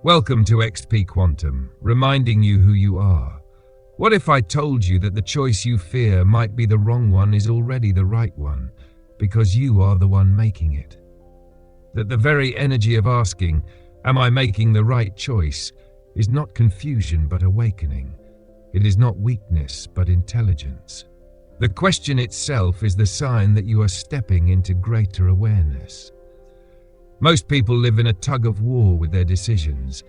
Welcome to XP Quantum, reminding you who you are. What if I told you that the choice you fear might be the wrong one is already the right one, because you are the one making it? That the very energy of asking, am I making the right choice, is not confusion but awakening. It is not weakness but intelligence. The question itself is the sign that you are stepping into greater awareness. Most people live in a tug of war with their decisions.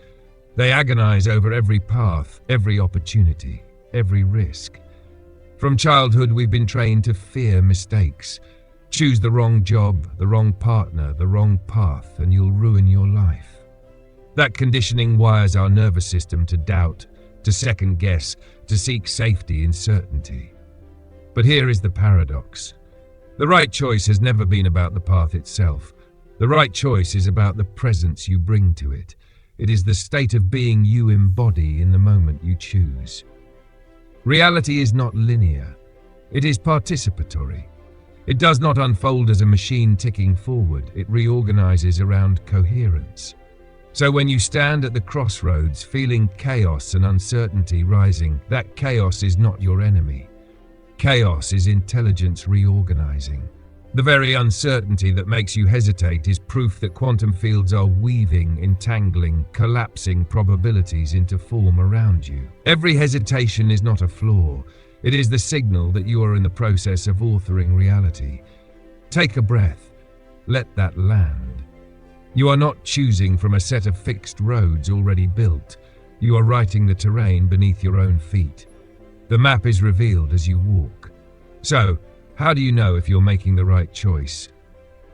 They agonize over every path, every opportunity, every risk. From childhood, we've been trained to fear mistakes. Choose the wrong job, the wrong partner, the wrong path, and you'll ruin your life. That conditioning wires our nervous system to doubt, to second guess, to seek safety in certainty. But here is the paradox. The right choice has never been about the path itself. The right choice is about the presence you bring to it. It is the state of being you embody in the moment you choose. Reality is not linear. It is participatory. It does not unfold as a machine ticking forward. It reorganizes around coherence. So when you stand at the crossroads, feeling chaos and uncertainty rising, that chaos is not your enemy. Chaos is intelligence reorganizing. The very uncertainty that makes you hesitate is proof that quantum fields are weaving, entangling, collapsing probabilities into form around you. Every hesitation is not a flaw. It is the signal that you are in the process of authoring reality. Take a breath. Let that land. You are not choosing from a set of fixed roads already built. You are writing the terrain beneath your own feet. The map is revealed as you walk. So, how do you know if you're making the right choice?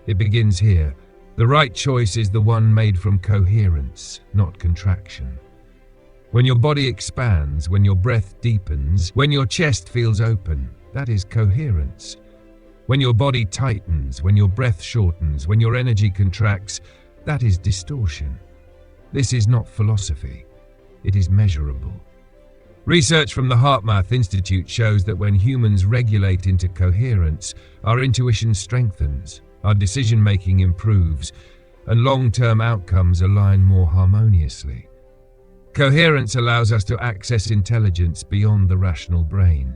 It begins here. The right choice is the one made from coherence, not contraction. When your body expands, when your breath deepens, when your chest feels open, that is coherence. When your body tightens, when your breath shortens, when your energy contracts, that is distortion. This is not philosophy. It is measurable. Research from the HeartMath Institute shows that when humans regulate into coherence, our intuition strengthens, our decision-making improves, and long-term outcomes align more harmoniously. Coherence allows us to access intelligence beyond the rational brain.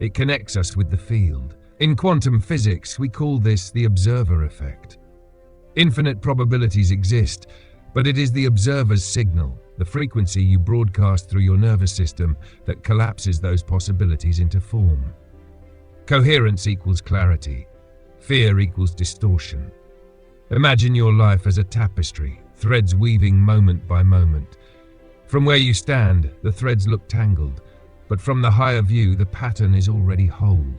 It connects us with the field. In quantum physics, we call this the observer effect. Infinite probabilities exist, but it is the observer's signal, the frequency you broadcast through your nervous system, that collapses those possibilities into form. Coherence equals clarity. Fear equals distortion. Imagine your life as a tapestry, threads weaving moment by moment. From where you stand, the threads look tangled, but from the higher view, the pattern is already whole.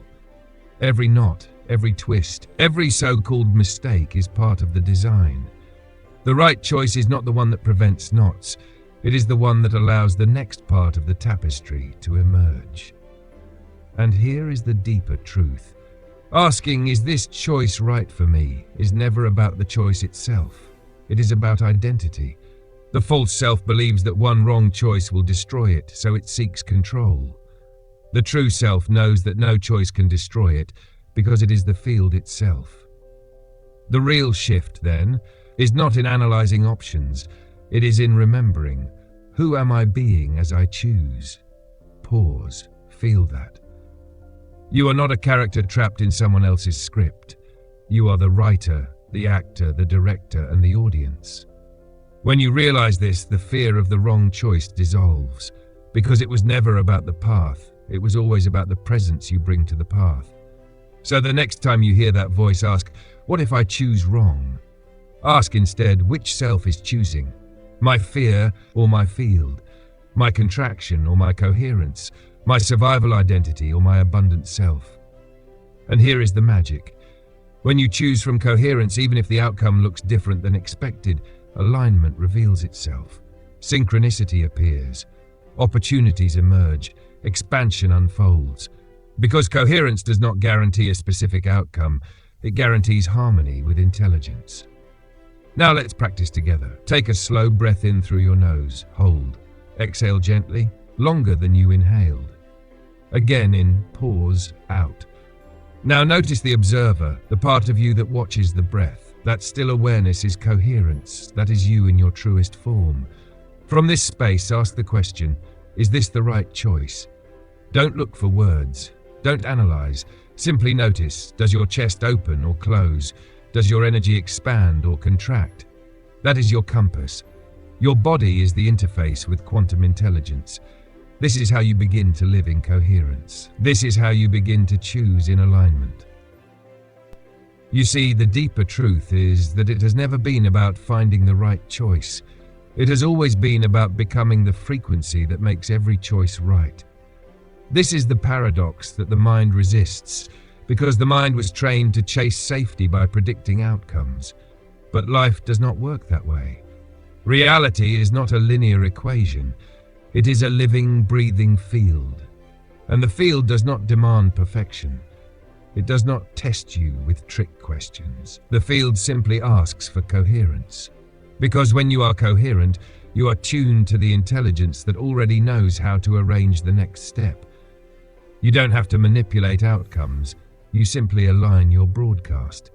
Every knot, every twist, every so-called mistake is part of the design. The right choice is not the one that prevents knots. It is the one that allows the next part of the tapestry to emerge. And here is the deeper truth. Asking, is this choice right for me, is never about the choice itself. It is about identity. The false self believes that one wrong choice will destroy it, so it seeks control. The true self knows that no choice can destroy it, because it is the field itself. The real shift, then, is not in analyzing options. It is in remembering, who am I being as I choose? Pause, feel that. You are not a character trapped in someone else's script. You are the writer, the actor, the director, and the audience. When you realize this, the fear of the wrong choice dissolves, because it was never about the path, it was always about the presence you bring to the path. So the next time you hear that voice, ask, what if I choose wrong? Ask instead, which self is choosing? My fear or my field? My contraction or my coherence? My survival identity or my abundant self? And here is the magic. When you choose from coherence, even if the outcome looks different than expected, alignment reveals itself. Synchronicity appears. Opportunities emerge. Expansion unfolds. Because coherence does not guarantee a specific outcome, it guarantees harmony with intelligence. Now let's practice together. Take a slow breath in through your nose. Hold. Exhale gently, longer than you inhaled. Again in, pause, out. Now notice the observer, the part of you that watches the breath. That still awareness is coherence. That is you in your truest form. From this space, ask the question, is this the right choice? Don't look for words. Don't analyze. Simply notice, does your chest open or close? Does your energy expand or contract? That is your compass. Your body is the interface with quantum intelligence. This is how you begin to live in coherence. This is how you begin to choose in alignment. You see, the deeper truth is that it has never been about finding the right choice. It has always been about becoming the frequency that makes every choice right. This is the paradox that the mind resists, because the mind was trained to chase safety by predicting outcomes. But life does not work that way. Reality is not a linear equation. It is a living, breathing field. And the field does not demand perfection. It does not test you with trick questions. The field simply asks for coherence. Because when you are coherent, you are tuned to the intelligence that already knows how to arrange the next step. You don't have to manipulate outcomes. You simply align your broadcast.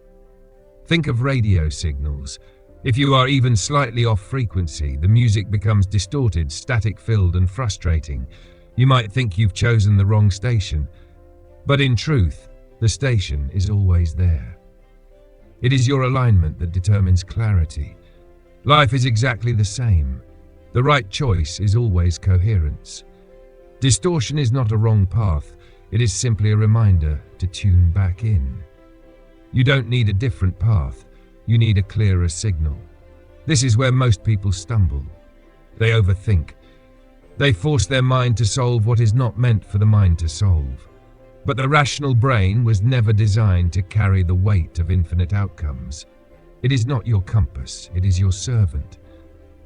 Think of radio signals. If you are even slightly off frequency, the music becomes distorted, static-filled, and frustrating. You might think you've chosen the wrong station. But in truth, the station is always there. It is your alignment that determines clarity. Life is exactly the same. The right choice is always coherence. Distortion is not a wrong path. It is simply a reminder to tune back in. You don't need a different path. You need a clearer signal. This is where most people stumble. They overthink. They force their mind to solve what is not meant for the mind to solve. But the rational brain was never designed to carry the weight of infinite outcomes. It is not your compass, it is your servant.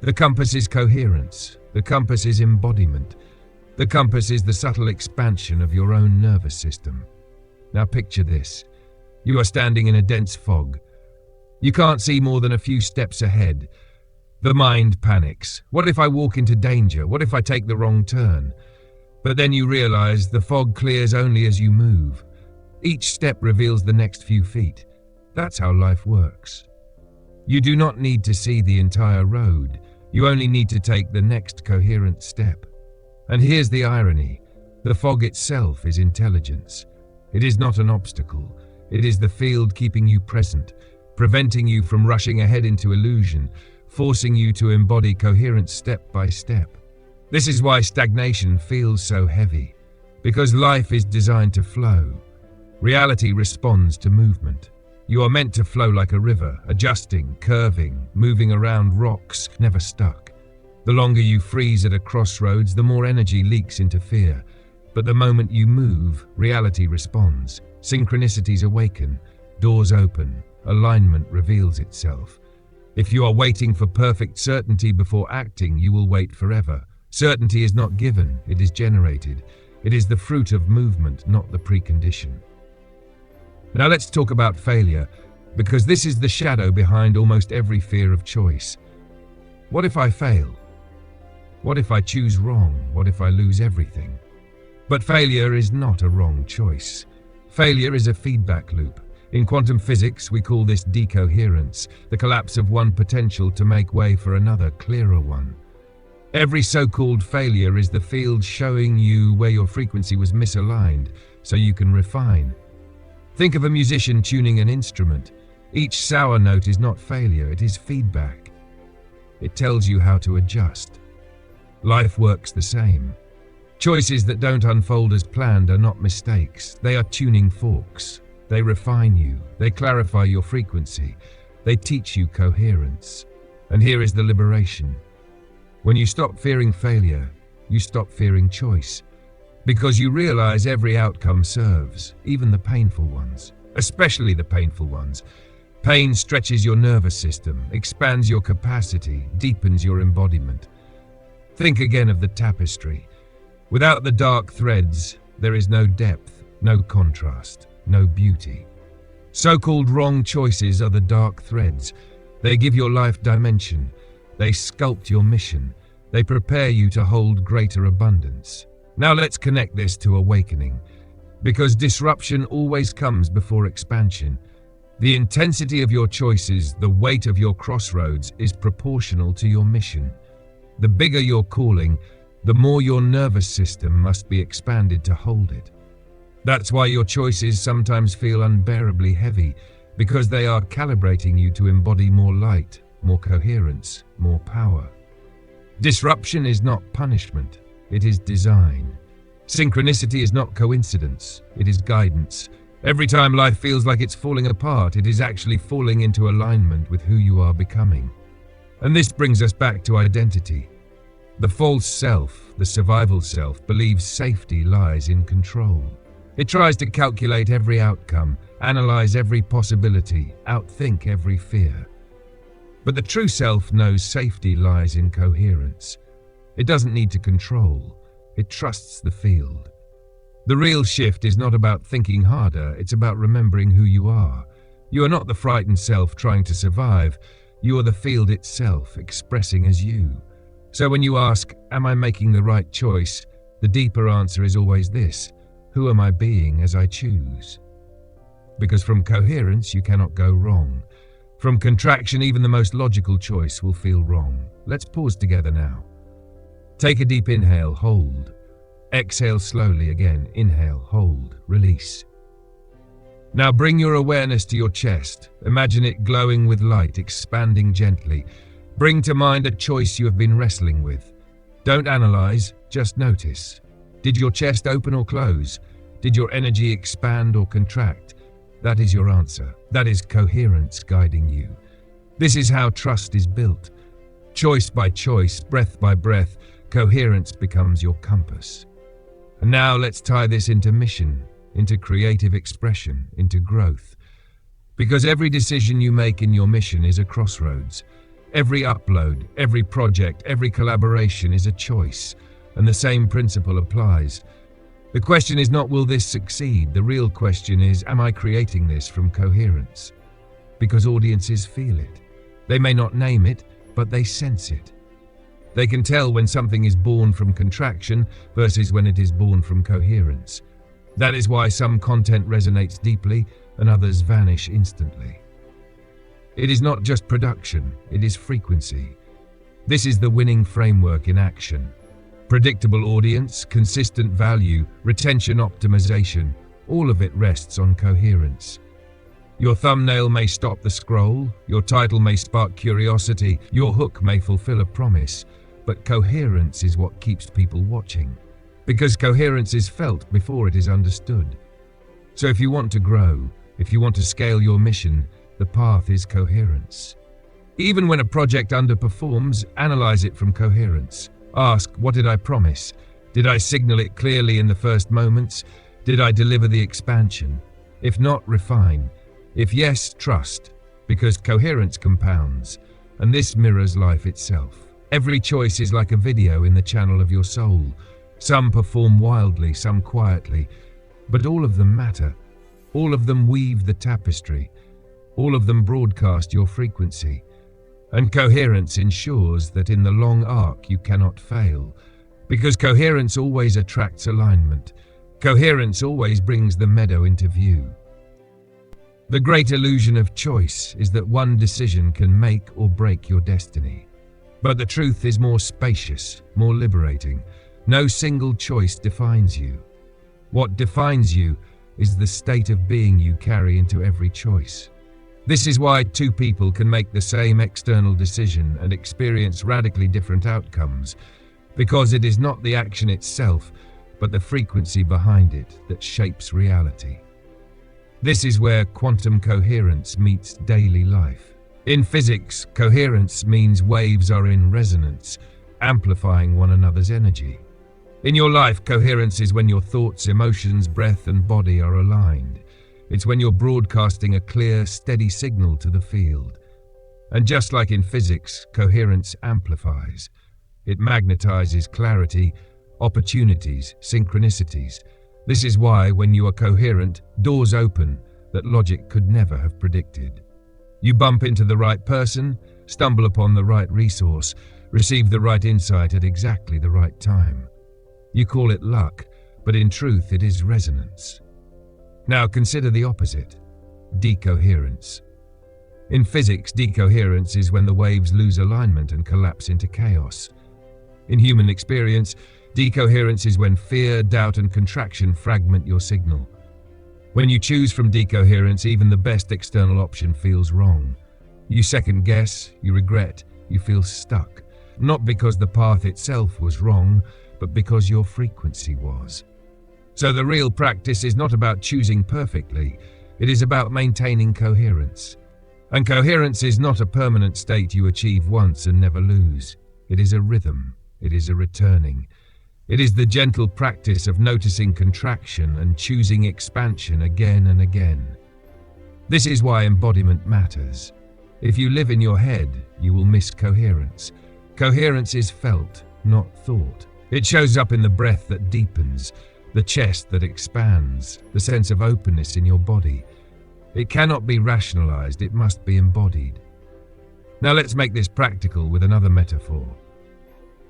The compass is coherence. The compass is embodiment. The compass is the subtle expansion of your own nervous system. Now picture this. You are standing in a dense fog. You can't see more than a few steps ahead. The mind panics. What if I walk into danger? What if I take the wrong turn? But then you realize the fog clears only as you move. Each step reveals the next few feet. That's how life works. You do not need to see the entire road. You only need to take the next coherent step. And here's the irony. The fog itself is intelligence. It is not an obstacle. It is the field keeping you present, preventing you from rushing ahead into illusion, forcing you to embody coherence step by step. This is why stagnation feels so heavy, because life is designed to flow. Reality responds to movement. You are meant to flow like a river, adjusting, curving, moving around rocks, never stuck. The longer you freeze at a crossroads, the more energy leaks into fear. But the moment you move, reality responds. Synchronicities awaken, doors open, alignment reveals itself. If you are waiting for perfect certainty before acting, you will wait forever. Certainty is not given, it is generated. It is the fruit of movement, not the precondition. Now let's talk about failure, because this is the shadow behind almost every fear of choice. What if I fail? What if I choose wrong? What if I lose everything? But failure is not a wrong choice. Failure is a feedback loop. In quantum physics, we call this decoherence, the collapse of one potential to make way for another, clearer one. Every so-called failure is the field showing you where your frequency was misaligned, so you can refine. Think of a musician tuning an instrument. Each sour note is not failure, it is feedback. It tells you how to adjust. Life works the same. Choices that don't unfold as planned are not mistakes. They are tuning forks. They refine you. They clarify your frequency. They teach you coherence. And here is the liberation. When you stop fearing failure, you stop fearing choice. Because you realize every outcome serves, even the painful ones, especially the painful ones. Pain stretches your nervous system, expands your capacity, deepens your embodiment. Think again of the tapestry. Without the dark threads, there is no depth, no contrast, no beauty. So-called wrong choices are the dark threads. They give your life dimension. They sculpt your mission. They prepare you to hold greater abundance. Now let's connect this to awakening, because disruption always comes before expansion. The intensity of your choices, the weight of your crossroads, is proportional to your mission. The bigger your calling, the more your nervous system must be expanded to hold it. That's why your choices sometimes feel unbearably heavy, because they are calibrating you to embody more light, more coherence, more power. Disruption is not punishment, it is design. Synchronicity is not coincidence, it is guidance. Every time life feels like it's falling apart, it is actually falling into alignment with who you are becoming. And this brings us back to identity. The false self, the survival self, believes safety lies in control. It tries to calculate every outcome, analyze every possibility, outthink every fear. But the true self knows safety lies in coherence. It doesn't need to control, it trusts the field. The real shift is not about thinking harder, it's about remembering who you are. You are not the frightened self trying to survive, you are the field itself expressing as you. So when you ask, am I making the right choice? The deeper answer is always this: who am I being as I choose? Because from coherence you cannot go wrong. From contraction, even the most logical choice will feel wrong. Let's pause together now. Take a deep inhale, hold. Exhale slowly again, inhale, hold, release. Now bring your awareness to your chest. Imagine it glowing with light, expanding gently. Bring to mind a choice you have been wrestling with. Don't analyze, just notice. Did your chest open or close? Did your energy expand or contract? That is your answer. That is coherence guiding you. This is how trust is built. Choice by choice, breath by breath, coherence becomes your compass. And now let's tie this into mission, into creative expression, into growth. Because every decision you make in your mission is a crossroads. Every upload, every project, every collaboration is a choice, and the same principle applies. The question is not, will this succeed? The real question is, am I creating this from coherence? Because audiences feel it. They may not name it, but they sense it. They can tell when something is born from contraction versus when it is born from coherence. That is why some content resonates deeply and others vanish instantly. It is not just production, it is frequency. This is the winning framework in action. Predictable audience, consistent value, retention optimization, all of it rests on coherence. Your thumbnail may stop the scroll, your title may spark curiosity, your hook may fulfill a promise, but coherence is what keeps people watching. Because coherence is felt before it is understood. So if you want to grow, if you want to scale your mission, the path is coherence. Even when a project underperforms, analyze it from coherence. Ask, what did I promise? Did I signal it clearly in the first moments? Did I deliver the expansion? If not, refine. If yes, trust. Because coherence compounds, and this mirrors life itself. Every choice is like a video in the channel of your soul. Some perform wildly, some quietly, but all of them matter. All of them weave the tapestry. All of them broadcast your frequency. And coherence ensures that in the long arc you cannot fail, because coherence always attracts alignment. Coherence always brings the meadow into view. The great illusion of choice is that one decision can make or break your destiny. But the truth is more spacious, more liberating. No single choice defines you. What defines you is the state of being you carry into every choice. This is why two people can make the same external decision and experience radically different outcomes, because it is not the action itself, but the frequency behind it that shapes reality. This is where quantum coherence meets daily life. In physics, coherence means waves are in resonance, amplifying one another's energy. In your life, coherence is when your thoughts, emotions, breath, and body are aligned. It's when you're broadcasting a clear, steady signal to the field. And just like in physics, coherence amplifies. It magnetizes clarity, opportunities, synchronicities. This is why, when you are coherent, doors open that logic could never have predicted. You bump into the right person, stumble upon the right resource, receive the right insight at exactly the right time. You call it luck, but in truth it is resonance. Now consider the opposite, decoherence. In physics, decoherence is when the waves lose alignment and collapse into chaos. In human experience, decoherence is when fear, doubt, and contraction fragment your signal. When you choose from decoherence, even the best external option feels wrong. You second guess, you regret, you feel stuck. Not because the path itself was wrong, but because your frequency was. So the real practice is not about choosing perfectly, it is about maintaining coherence. And coherence is not a permanent state you achieve once and never lose. It is a rhythm, it is a returning. It is the gentle practice of noticing contraction and choosing expansion again and again. This is why embodiment matters. If you live in your head, you will miss coherence. Coherence is felt, not thought. It shows up in the breath that deepens, the chest that expands, the sense of openness in your body. It cannot be rationalized, it must be embodied. Now let's make this practical with another metaphor.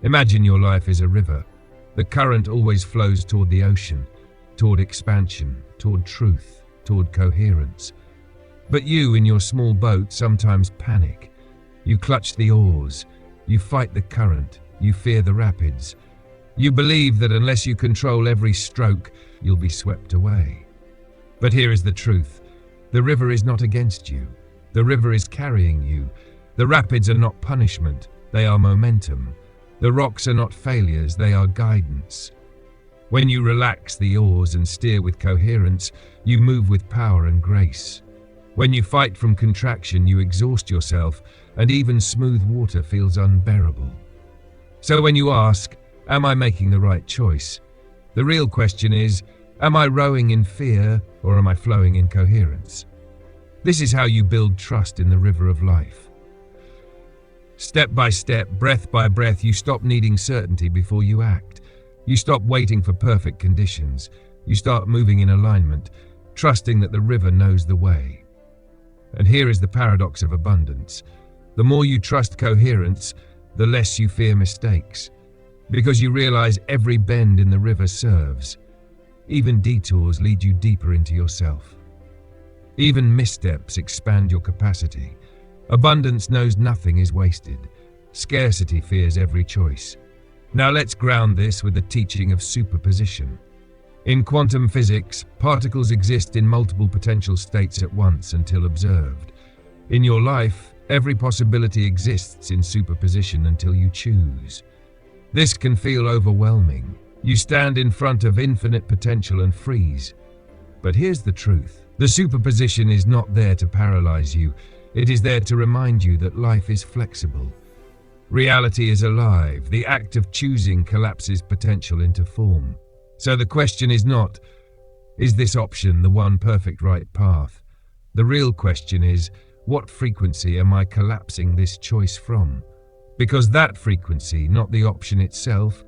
Imagine your life is a river. The current always flows toward the ocean, toward expansion, toward truth, toward coherence. But you, in your small boat, sometimes panic. You clutch the oars, you fight the current, you fear the rapids. You believe that unless you control every stroke, you'll be swept away. But here is the truth. The river is not against you. The river is carrying you. The rapids are not punishment, they are momentum. The rocks are not failures, they are guidance. When you relax the oars and steer with coherence, you move with power and grace. When you fight from contraction, you exhaust yourself, and even smooth water feels unbearable. So when you ask, am I making the right choice? The real question is, am I rowing in fear or am I flowing in coherence? This is how you build trust in the river of life. Step by step, breath by breath, you stop needing certainty before you act. You stop waiting for perfect conditions. You start moving in alignment, trusting that the river knows the way. And here is the paradox of abundance. The more you trust coherence, the less you fear mistakes, because you realize every bend in the river serves. Even detours lead you deeper into yourself. Even missteps expand your capacity. Abundance knows nothing is wasted. Scarcity fears every choice. Now let's ground this with the teaching of superposition. In quantum physics, particles exist in multiple potential states at once until observed. In your life, every possibility exists in superposition until you choose. This can feel overwhelming. You stand in front of infinite potential and freeze. But here's the truth. The superposition is not there to paralyze you. It is there to remind you that life is flexible. Reality is alive. The act of choosing collapses potential into form. So the question is not, is this option the one perfect right path? The real question is, what frequency am I collapsing this choice from? Because that frequency, not the option itself,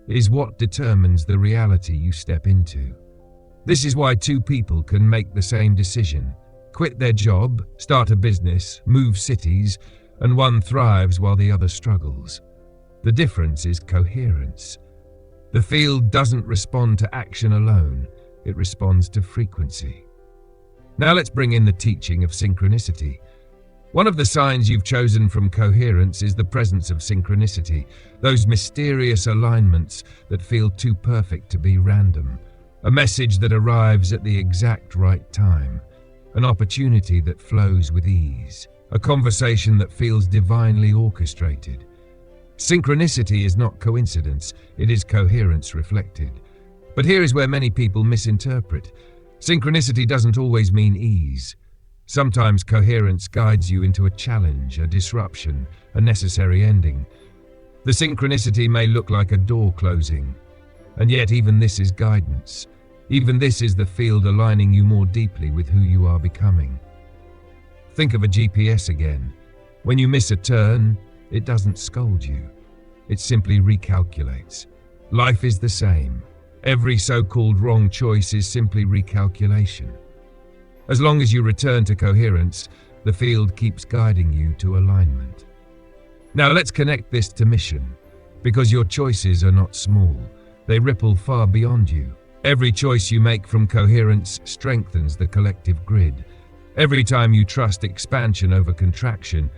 is what determines the reality you step into. This is why two people can make the same decision. Quit their job, start a business, move cities, and one thrives while the other struggles. The difference is coherence. The field doesn't respond to action alone, it responds to frequency. Now let's bring in the teaching of synchronicity. One of the signs you've chosen from coherence is the presence of synchronicity, those mysterious alignments that feel too perfect to be random, a message that arrives at the exact right time, an opportunity that flows with ease, a conversation that feels divinely orchestrated. Synchronicity is not coincidence, it is coherence reflected. But here is where many people misinterpret. Synchronicity doesn't always mean ease. Sometimes coherence guides you into a challenge, a disruption, a necessary ending. The synchronicity may look like a door closing, and yet even this is guidance. Even this is the field aligning you more deeply with who you are becoming. Think of a GPS again. When you miss a turn, it doesn't scold you. It simply recalculates. Life is the same. Every so-called wrong choice is simply recalculation. As long as you return to coherence, the field keeps guiding you to alignment. Now let's connect this to mission, because your choices are not small. They ripple far beyond you. Every choice you make from coherence strengthens the collective grid. Every time you trust expansion over contraction,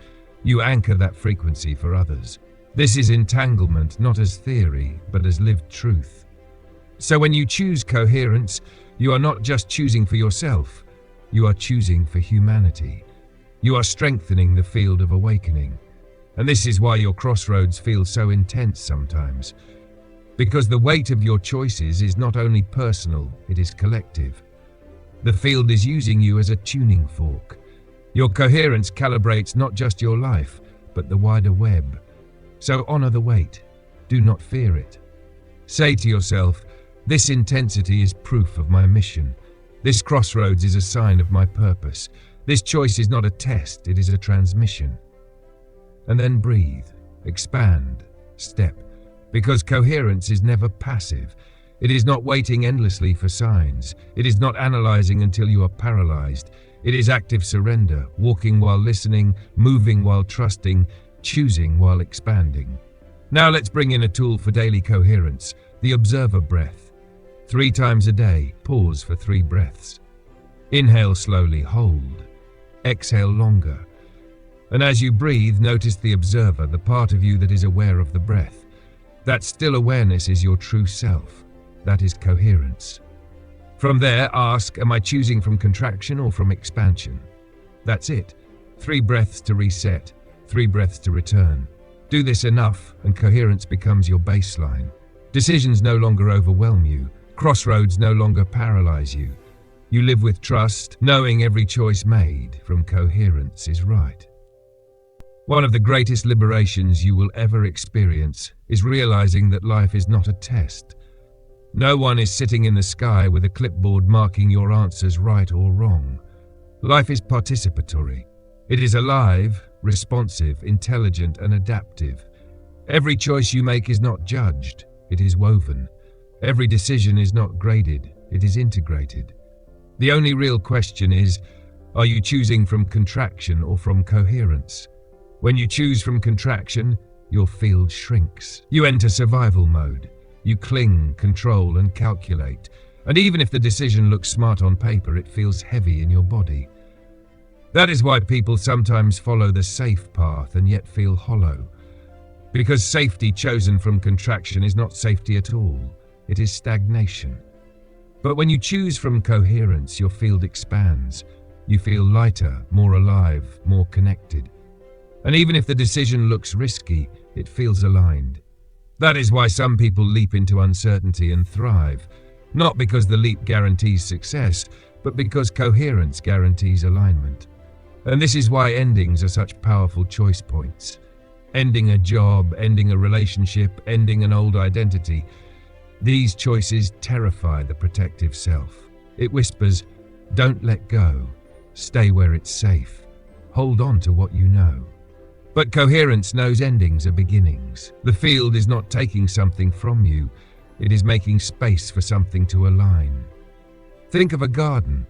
you anchor that frequency for others. This is entanglement, not as theory, but as lived truth. So when you choose coherence, you are not just choosing for yourself, you are choosing for humanity. You are strengthening the field of awakening. And this is why your crossroads feel so intense sometimes. Because the weight of your choices is not only personal, it is collective. The field is using you as a tuning fork. Your coherence calibrates not just your life, but the wider web. So honor the weight. Do not fear it. Say to yourself, this intensity is proof of my mission. This crossroads is a sign of my purpose. This choice is not a test, it is a transmission. And then breathe, expand, step. Because coherence is never passive. It is not waiting endlessly for signs. It is not analyzing until you are paralyzed. It is active surrender, walking while listening, moving while trusting, choosing while expanding. Now let's bring in a tool for daily coherence, the observer breath. 3 times a day, pause for 3 breaths. Inhale slowly, hold. Exhale longer. And as you breathe, notice the observer, the part of you that is aware of the breath. That still awareness is your true self. That is coherence. From there, ask, am I choosing from contraction or from expansion? That's it. 3 breaths to reset, 3 breaths to return. Do this enough and coherence becomes your baseline. Decisions no longer overwhelm you. Crossroads no longer paralyze you. You live with trust, knowing every choice made from coherence is right. One of the greatest liberations you will ever experience is realizing that life is not a test. No one is sitting in the sky with a clipboard marking your answers right or wrong. Life is participatory. It is alive, responsive, intelligent, and adaptive. Every choice you make is not judged, it is woven. Every decision is not graded, it is integrated. The only real question is, are you choosing from contraction or from coherence? When you choose from contraction, your field shrinks. You enter survival mode. You cling, control, and calculate. And even if the decision looks smart on paper, it feels heavy in your body. That is why people sometimes follow the safe path and yet feel hollow. Because safety chosen from contraction is not safety at all. It is stagnation. But when you choose from coherence, your field expands. You feel lighter, more alive, more connected. And even if the decision looks risky, it feels aligned. That is why some people leap into uncertainty and thrive, not because the leap guarantees success, but because coherence guarantees alignment. And this is why endings are such powerful choice points. Ending a job, ending a relationship, ending an old identity. These choices terrify the protective self. It whispers, don't let go. Stay where it's safe. Hold on to what you know. But coherence knows endings are beginnings. The field is not taking something from you. It is making space for something to align. Think of a garden.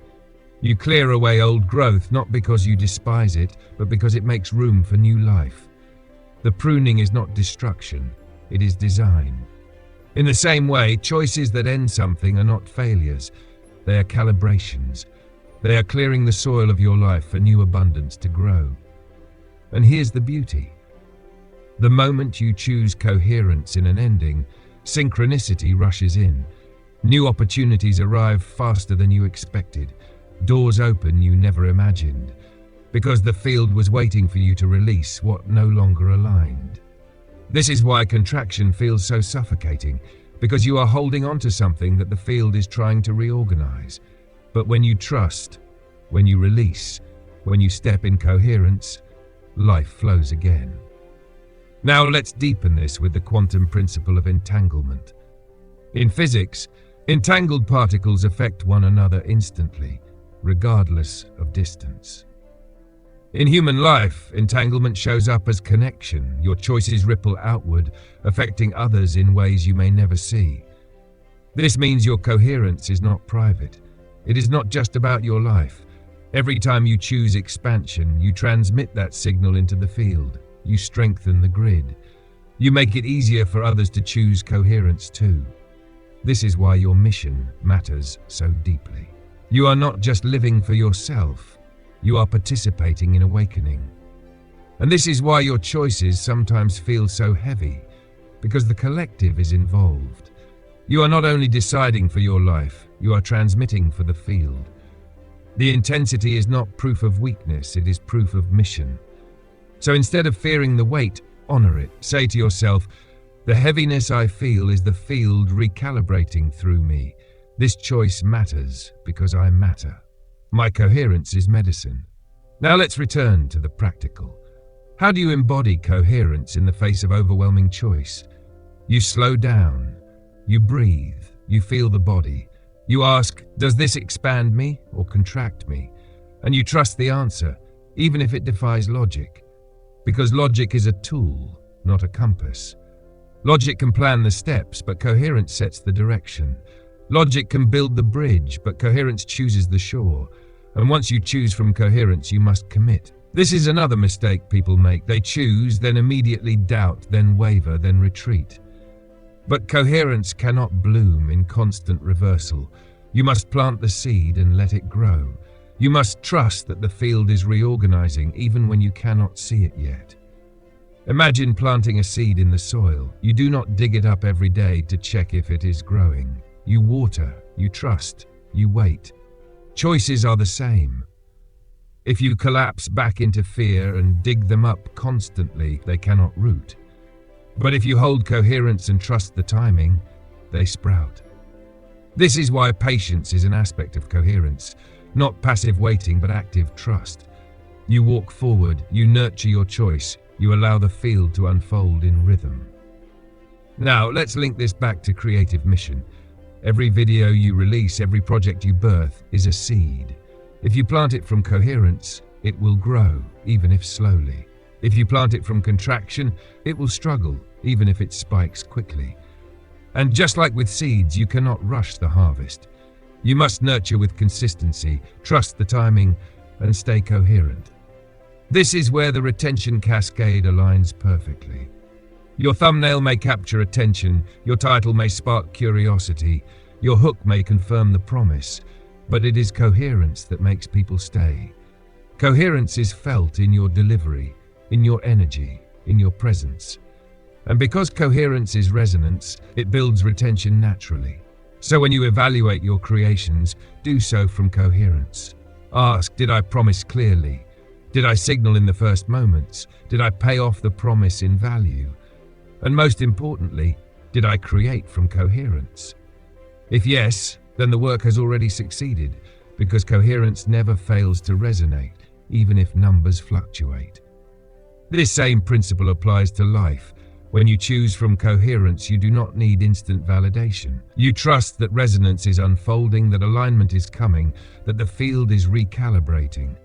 You clear away old growth not because you despise it, but because it makes room for new life. The pruning is not destruction, it is design. In the same way, choices that end something are not failures. They are calibrations. They are clearing the soil of your life for new abundance to grow. And here's the beauty. The moment you choose coherence in an ending, synchronicity rushes in. New opportunities arrive faster than you expected. Doors open you never imagined. Because the field was waiting for you to release what no longer aligned. This is why contraction feels so suffocating, because you are holding on to something that the field is trying to reorganize. But when you trust, when you release, when you step in coherence, life flows again. Now let's deepen this with the quantum principle of entanglement. In physics, entangled particles affect one another instantly, regardless of distance. In human life, entanglement shows up as connection. Your choices ripple outward, affecting others in ways you may never see. This means your coherence is not private. It is not just about your life. Every time you choose expansion, you transmit that signal into the field. You strengthen the grid. You make it easier for others to choose coherence too. This is why your mission matters so deeply. You are not just living for yourself. You are participating in awakening. And this is why your choices sometimes feel so heavy, because the collective is involved. You are not only deciding for your life, you are transmitting for the field. The intensity is not proof of weakness, it is proof of mission. So instead of fearing the weight, honor it. Say to yourself, the heaviness I feel is the field recalibrating through me. This choice matters because I matter. My coherence is medicine. Now let's return to the practical. How do you embody coherence in the face of overwhelming choice? You slow down, you breathe, you feel the body. You ask, does this expand me or contract me? And you trust the answer, even if it defies logic. Because logic is a tool, not a compass. Logic can plan the steps, but coherence sets the direction. Logic can build the bridge, but coherence chooses the shore. And once you choose from coherence, you must commit. This is another mistake people make. They choose, then immediately doubt, then waver, then retreat. But coherence cannot bloom in constant reversal. You must plant the seed and let it grow. You must trust that the field is reorganizing even when you cannot see it yet. Imagine planting a seed in the soil. You do not dig it up every day to check if it is growing. You water, you trust, you wait. Choices are the same. If you collapse back into fear and dig them up constantly, they cannot root. But if you hold coherence and trust the timing, they sprout. This is why patience is an aspect of coherence, not passive waiting but active trust. You walk forward, you nurture your choice, you allow the field to unfold in rhythm. Now, let's link this back to creative mission. Every video you release, every project you birth is a seed. If you plant it from coherence, it will grow, even if slowly. If you plant it from contraction, it will struggle, even if it spikes quickly. And just like with seeds, you cannot rush the harvest. You must nurture with consistency, trust the timing, and stay coherent. This is where the retention cascade aligns perfectly. Your thumbnail may capture attention, your title may spark curiosity, your hook may confirm the promise, but it is coherence that makes people stay. Coherence is felt in your delivery, in your energy, in your presence. And because coherence is resonance, it builds retention naturally. So when you evaluate your creations, do so from coherence. Ask, did I promise clearly? Did I signal in the first moments? Did I pay off the promise in value? And most importantly, did I create from coherence? If yes, then the work has already succeeded, because coherence never fails to resonate, even if numbers fluctuate. This same principle applies to life. When you choose from coherence, you do not need instant validation. You trust that resonance is unfolding, that alignment is coming, that the field is recalibrating.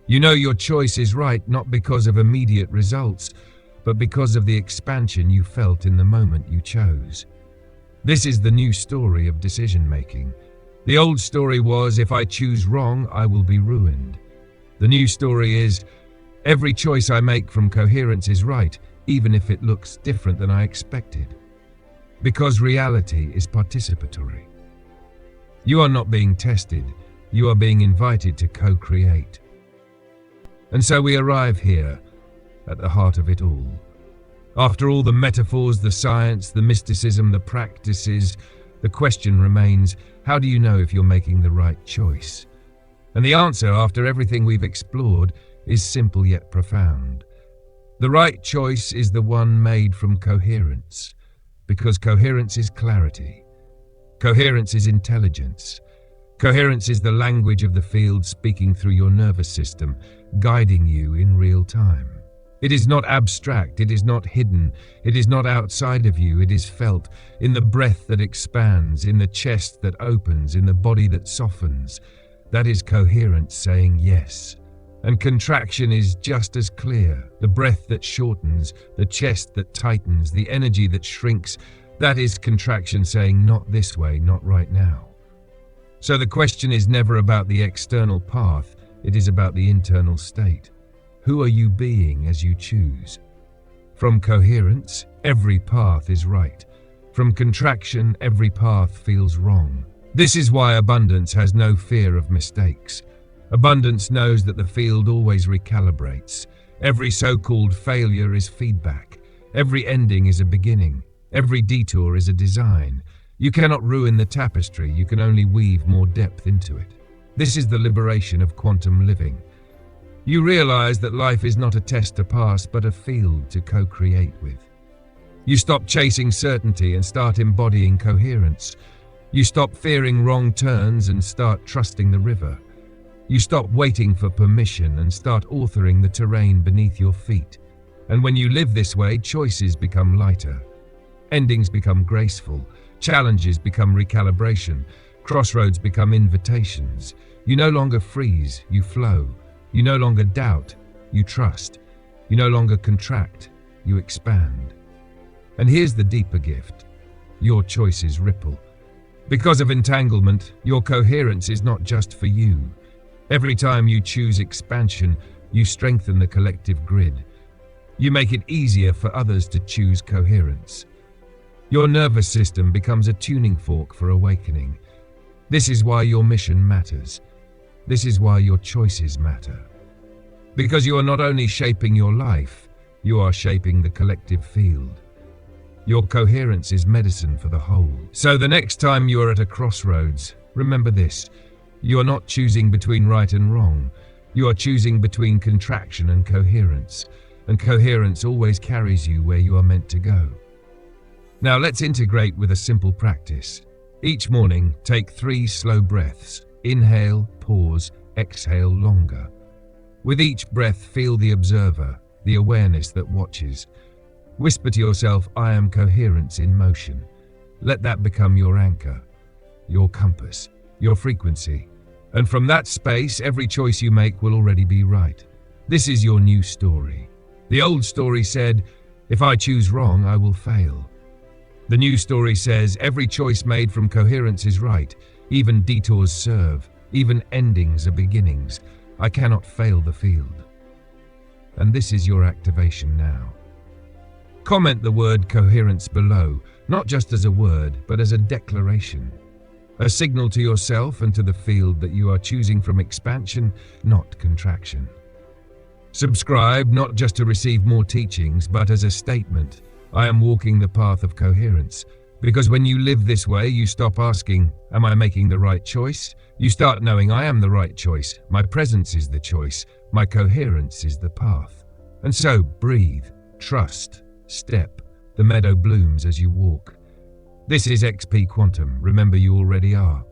You know your choice is right not because of immediate results, but because of the expansion you felt in the moment you chose. This is the new story of decision-making. The old story was, if I choose wrong, I will be ruined. The new story is, every choice I make from coherence is right, even if it looks different than I expected. Because reality is participatory. You are not being tested, you are being invited to co-create. And so we arrive here, at the heart of it all. After all the metaphors, the science, the mysticism, the practices, the question remains, how do you know if you're making the right choice? And the answer, after everything we've explored, is simple yet profound. The right choice is the one made from coherence, because coherence is clarity. Coherence is intelligence. Coherence is the language of the field speaking through your nervous system, guiding you in real time. It is not abstract, it is not hidden, it is not outside of you, it is felt in the breath that expands, in the chest that opens, in the body that softens. That is coherence saying yes. And contraction is just as clear, the breath that shortens, the chest that tightens, the energy that shrinks. That is contraction saying not this way, not right now. So the question is never about the external path, it is about the internal state. Who are you being as you choose? From coherence, every path is right. From contraction, every path feels wrong. This is why abundance has no fear of mistakes. Abundance knows that the field always recalibrates. Every so-called failure is feedback. Every ending is a beginning. Every detour is a design. You cannot ruin the tapestry, you can only weave more depth into it. This is the liberation of quantum living. You realize that life is not a test to pass, but a field to co-create with. You stop chasing certainty and start embodying coherence. You stop fearing wrong turns and start trusting the river. You stop waiting for permission and start authoring the terrain beneath your feet. And when you live this way, choices become lighter. Endings become graceful. Challenges become recalibration. Crossroads become invitations. You no longer freeze, you flow. You no longer doubt, you trust. You no longer contract, you expand. And here's the deeper gift. Your choices ripple. Because of entanglement, your coherence is not just for you. Every time you choose expansion, you strengthen the collective grid. You make it easier for others to choose coherence. Your nervous system becomes a tuning fork for awakening. This is why your mission matters. This is why your choices matter. Because you are not only shaping your life, you are shaping the collective field. Your coherence is medicine for the whole. So the next time you are at a crossroads, remember this. You are not choosing between right and wrong. You are choosing between contraction and coherence. And coherence always carries you where you are meant to go. Now let's integrate with a simple practice. Each morning, take 3 slow breaths. Inhale, pause, exhale longer. With each breath, feel the observer, the awareness that watches. Whisper to yourself, I am coherence in motion. Let that become your anchor, your compass, your frequency. And from that space, every choice you make will already be right. This is your new story. The old story said, if I choose wrong, I will fail. The new story says, every choice made from coherence is right. Even detours serve. Even endings are beginnings. I cannot fail the field. And this is your activation now. Comment the word coherence below, not just as a word, but as a declaration. A signal to yourself and to the field that you are choosing from expansion, not contraction. Subscribe not just to receive more teachings, but as a statement. I am walking the path of coherence. Because when you live this way, you stop asking, am I making the right choice? You start knowing I am the right choice. My presence is the choice. My coherence is the path. And so breathe, trust, step. The meadow blooms as you walk. This is XP Quantum. Remember, you already are.